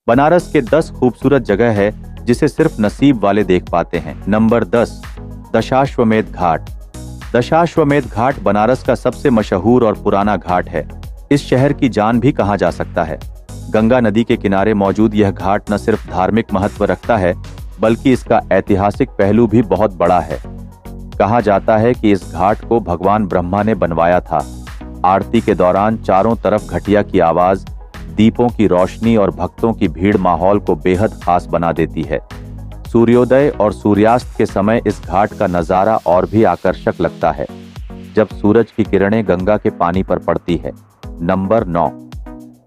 बनारस के 10 खूबसूरत जगह है जिसे सिर्फ नसीब वाले देख पाते हैं। नंबर 10, दशाश्वमेध घाट। दशाश्वमेध घाट बनारस का सबसे मशहूर और पुराना घाट है। इस शहर की जान भी कहा जा सकता है। गंगा नदी के किनारे मौजूद यह घाट न सिर्फ धार्मिक महत्व रखता है, बल्कि इसका ऐतिहासिक पहलू भी बहुत बड़ा है। कहा जाता है कि इस घाट को भगवान ब्रह्मा ने बनवाया था। आरती के दौरान चारों तरफ घटिया की आवाज, दीपों की रोशनी और भक्तों की भीड़ माहौल को बेहद खास बना देती है। सूर्योदय और सूर्यास्त के समय इस घाट का नजारा और भी आकर्षक लगता है, जब सूरज की किरणें गंगा के पानी पर पड़ती है। नंबर 9,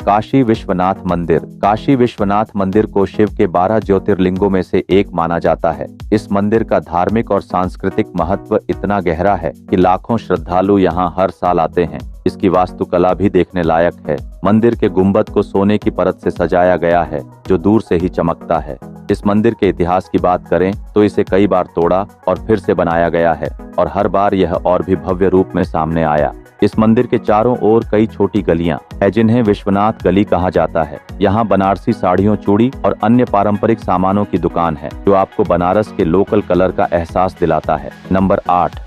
काशी विश्वनाथ मंदिर। काशी विश्वनाथ मंदिर को शिव के 12 ज्योतिर्लिंगों में से एक माना जाता है। इस मंदिर का धार्मिक और सांस्कृतिक महत्व इतना गहरा है कि लाखों श्रद्धालु यहाँ हर साल आते हैं। इसकी वास्तुकला भी देखने लायक है। मंदिर के गुंबद को सोने की परत से सजाया गया है, जो दूर से ही चमकता है। इस मंदिर के इतिहास की बात करें तो इसे कई बार तोड़ा और फिर से बनाया गया है, और हर बार यह और भी भव्य रूप में सामने आया। इस मंदिर के चारों ओर कई छोटी गलियां हैं, जिन्हें विश्वनाथ गली कहा जाता है। यहाँ बनारसी साड़ियों, चूड़ी और अन्य पारंपरिक सामानों की दुकान है, जो आपको बनारस के लोकल कलर का एहसास दिलाता है। नंबर 8,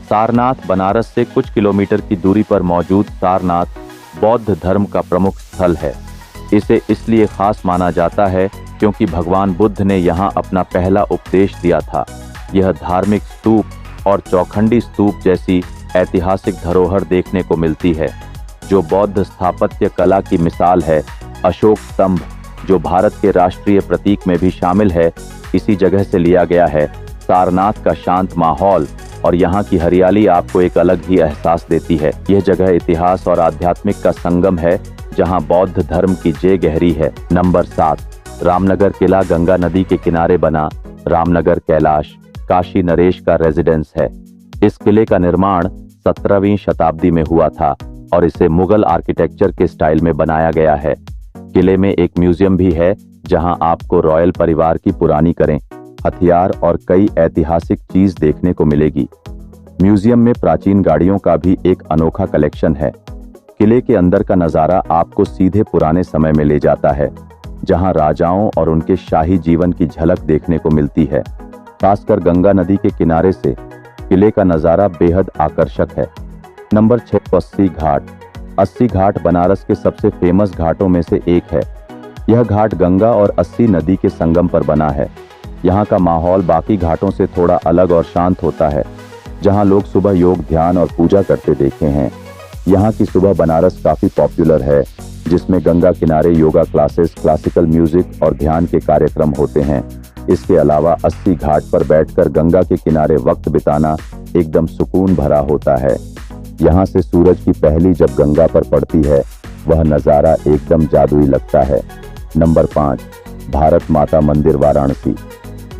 सारनाथ। बनारस से कुछ किलोमीटर की दूरी पर मौजूद सारनाथ बौद्ध धर्म का प्रमुख स्थल है। इसे इसलिए खास माना जाता है क्योंकि भगवान बुद्ध ने यहाँ अपना पहला उपदेश दिया था। यह धार्मिक स्तूप और चौखंडी स्तूप जैसी ऐतिहासिक धरोहर देखने को मिलती है, जो बौद्ध स्थापत्य कला की मिसाल है। अशोक स्तंभ, जो भारत के राष्ट्रीय प्रतीक में भी शामिल है, इसी जगह से लिया गया है। सारनाथ का शांत माहौल और यहाँ की हरियाली आपको एक अलग ही एहसास देती है। यह जगह इतिहास और आध्यात्मिक का संगम है, जहाँ बौद्ध धर्म की जय गहरी है। नंबर 7, रामनगर किला। गंगा नदी के किनारे बना रामनगर कैलाश काशी नरेश का रेजिडेंस है। इस किले का निर्माण 17वीं शताब्दी में हुआ था और इसे मुगल आर्किटेक्चर के स्टाइल में बनाया गया है। किले में एक म्यूजियम भी है, जहां आपको रॉयल परिवार की पुरानी कारें, हथियार और कई ऐतिहासिक चीज देखने को मिलेगी। म्यूजियम में प्राचीन गाड़ियों का भी एक अनोखा कलेक्शन है। किले के अंदर का नजारा आपको सीधे पुराने समय में ले जाता है, जहां राजाओं और उनके शाही जीवन की झलक देखने को मिलती है। खासकर गंगा नदी के किनारे से किले का नजारा बेहद आकर्षक है। नंबर 6, अस्सी घाट। अस्सी घाट बनारस के सबसे फेमस घाटों में से एक है। यह घाट गंगा और अस्सी नदी के संगम पर बना है। यहाँ का माहौल बाकी घाटों से थोड़ा अलग और शांत होता है, जहाँ लोग सुबह योग, ध्यान और पूजा करते देखे हैं। यहाँ की सुबह बनारस काफी पॉपुलर है, जिसमें गंगा किनारे योगा क्लासेस, क्लासिकल म्यूजिक और ध्यान के कार्यक्रम होते हैं। इसके अलावा अस्सी घाट पर बैठकर गंगा के किनारे वक्त बिताना एकदम सुकून भरा होता है। यहाँ से सूरज की पहली जब गंगा पर पड़ती है, वह नज़ारा एकदम जादुई लगता है। नंबर 5, भारत माता मंदिर वाराणसी।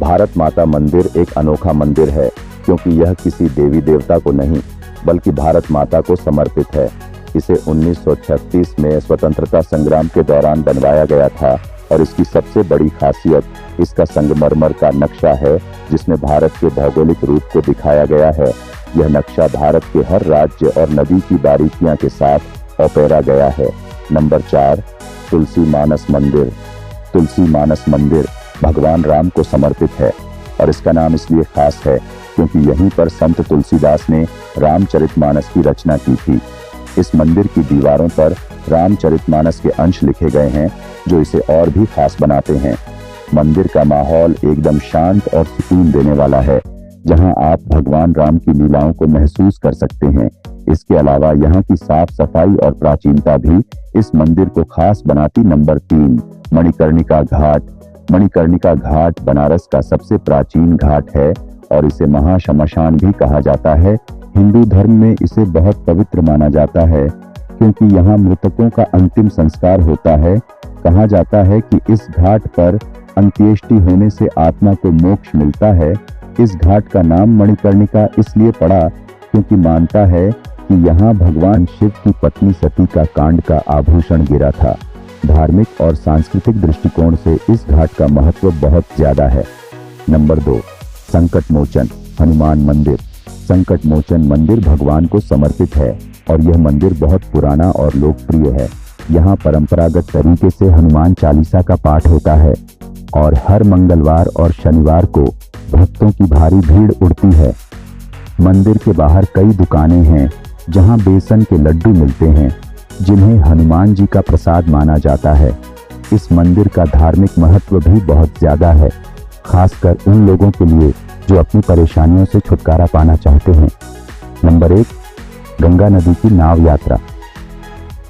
भारत माता मंदिर एक अनोखा मंदिर है, क्योंकि यह किसी देवी देवता को नहीं, बल्कि भारत माता को समर्पित है। इसे 1936 में स्वतंत्रता संग्राम के दौरान बनवाया गया था, और इसकी सबसे बड़ी खासियत इसका संगमरमर का नक्शा है, जिसमें भारत के भौगोलिक रूप को दिखाया गया है। यह नक्शा भारत के हर राज्य और नदी की बारीकियां के साथ उपेरा गया है। नंबर 4, तुलसी मानस मंदिर। तुलसी मानस मंदिर भगवान राम को समर्पित है, और इसका नाम इसलिए खास है क्योंकि यहीं पर संत तुलसीदास ने रामचरितमानस की रचना की थी। इस मंदिर की दीवारों पर रामचरितमानस के अंश लिखे गए हैं, जो इसे और भी खास बनाते हैं। मंदिर का माहौल एकदम शांत और सुकून देने वाला है, जहां आप भगवान राम की लीलाओं को महसूस कर सकते हैं। इसके अलावा यहाँ की साफ सफाई और प्राचीनता भी इस मंदिर को खास बनाती। नंबर 3, मणिकर्णिका घाट। मणिकर्णिका घाट बनारस का सबसे प्राचीन घाट है, और इसे महाश्मशान भी कहा जाता है। हिंदू धर्म में इसे बहुत पवित्र माना जाता है, क्योंकि यहाँ मृतकों का अंतिम संस्कार होता है। कहा जाता है कि इस घाट पर अंत्येष्टि होने से आत्मा को मोक्ष मिलता है। इस घाट का नाम मणिकर्णिका इसलिए पड़ा क्योंकि मानता है कि यहाँ भगवान शिव की पत्नी सती का कांड का आभूषण गिरा था। धार्मिक और सांस्कृतिक दृष्टिकोण से इस घाट का महत्व बहुत ज्यादा है। नंबर 2, संकट मोचन हनुमान मंदिर। संकट मोचन मंदिर भगवान को समर्पित है, और यह मंदिर बहुत पुराना और लोकप्रिय है। यहाँ परंपरागत तरीके से हनुमान चालीसा का पाठ होता है और हर मंगलवार और शनिवार को भक्तों की भारी भीड़ उड़ती है। मंदिर के बाहर कई दुकानें हैं जहां बेसन के लड्डू मिलते हैं, जिन्हें हनुमान जी का प्रसाद माना जाता है। इस मंदिर का धार्मिक महत्व भी बहुत ज्यादा है, खासकर उन लोगों के लिए जो अपनी परेशानियों से छुटकारा पाना चाहते हैं। नंबर 1, गंगा नदी की नाव यात्रा।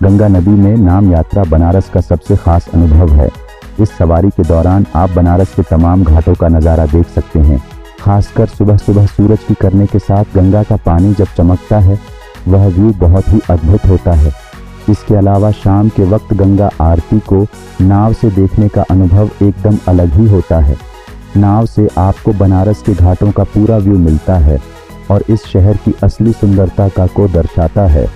गंगा नदी में नाव यात्रा बनारस का सबसे खास अनुभव है। इस सवारी के दौरान आप बनारस के तमाम घाटों का नज़ारा देख सकते हैं। खासकर सुबह सुबह सूरज की किरणों के साथ गंगा का पानी जब चमकता है, वह व्यू बहुत ही अद्भुत होता है। इसके अलावा शाम के वक्त गंगा आरती को नाव से देखने का अनुभव एकदम अलग ही होता है। नाव से आपको बनारस के घाटों का पूरा व्यू मिलता है और इस शहर की असली सुंदरता को दर्शाता है।